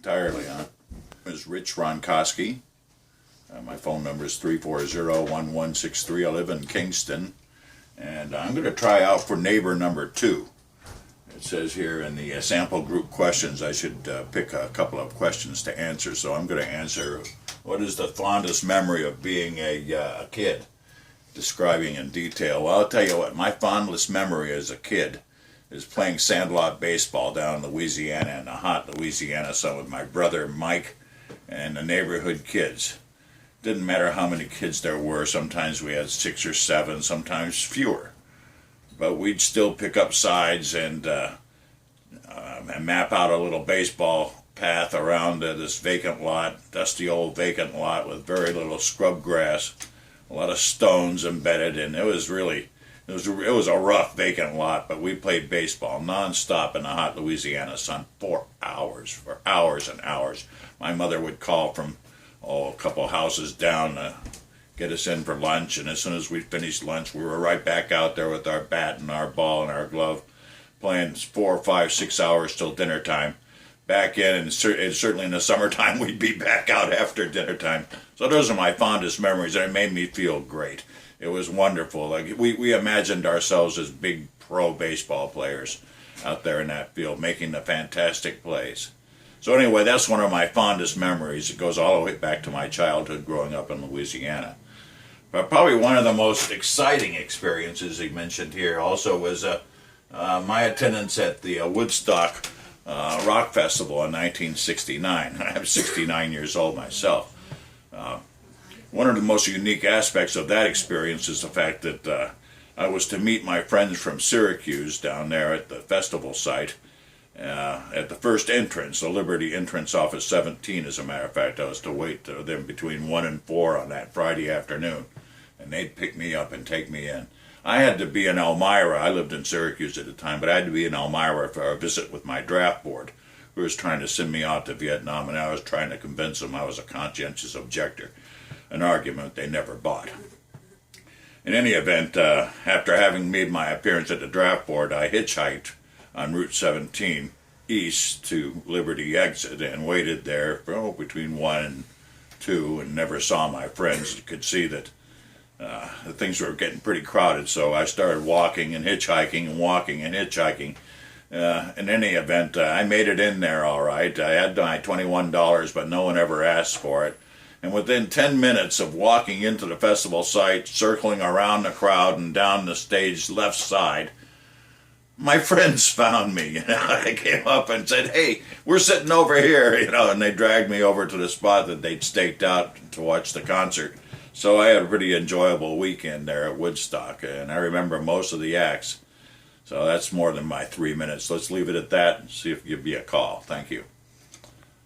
entirely, huh? Is Rich Ronkoski. My phone number is 340-1163. I live in Kingston. And I'm going to try out for neighbor number 2. It says here in the sample group questions I should pick a couple of questions to answer. So I'm going to answer, what is the fondest memory of being a kid? Describing in detail. Well, I'll tell you what, my fondest memory as a kid is playing sandlot baseball down in Louisiana, in the hot Louisiana sun, with my brother Mike and the neighborhood kids. Didn't matter how many kids there were. Sometimes we had 6 or 7, sometimes fewer. But we'd still pick up sides and map out a little baseball path around this vacant lot, dusty old vacant lot with very little scrub grass, a lot of stones embedded, and it was a rough vacant lot, but we played baseball nonstop in the hot Louisiana sun for hours and hours. My mother would call from a couple houses down to get us in for lunch, and as soon as we finished lunch, we were right back out there with our bat and our ball and our glove, playing 4, 5, 6 hours till dinner time. Back in, and certainly in the summertime, we'd be back out after dinner time. So those are my fondest memories, and it made me feel great. It was wonderful. Like we imagined ourselves as big pro baseball players out there in that field, making the fantastic plays. So anyway, that's one of my fondest memories. It goes all the way back to my childhood growing up in Louisiana. But probably one of the most exciting experiences he mentioned here also was my attendance at the Woodstock Rock Festival in 1969. I'm 69 years old myself. One of the most unique aspects of that experience is the fact that I was to meet my friends from Syracuse down there at the festival site at the first entrance, the Liberty entrance off of 17, as a matter of fact. I was to wait them between 1 and 4 on that Friday afternoon, and they'd pick me up and take me in. I had to be in Elmira. I lived in Syracuse at the time, but I had to be in Elmira for a visit with my draft board, who was trying to send me out to Vietnam, and I was trying to convince them I was a conscientious objector, an argument they never bought. In any event, after having made my appearance at the draft board, I hitchhiked on Route 17 east to Liberty exit and waited there for between 1 and 2 and never saw my friends. You could see that things were getting pretty crowded, so I started walking and hitchhiking and walking and hitchhiking. In any event, I made it in there all right. I had my $21, but no one ever asked for it. And within 10 minutes of walking into the festival site, circling around the crowd and down the stage left side, my friends found me. They came up and said, "Hey, we're sitting over here," and they dragged me over to the spot that they'd staked out to watch the concert. So I had a pretty enjoyable weekend there at Woodstock, and I remember most of the acts. So that's more than my 3 minutes. Let's leave it at that and see if you give me a call. Thank you.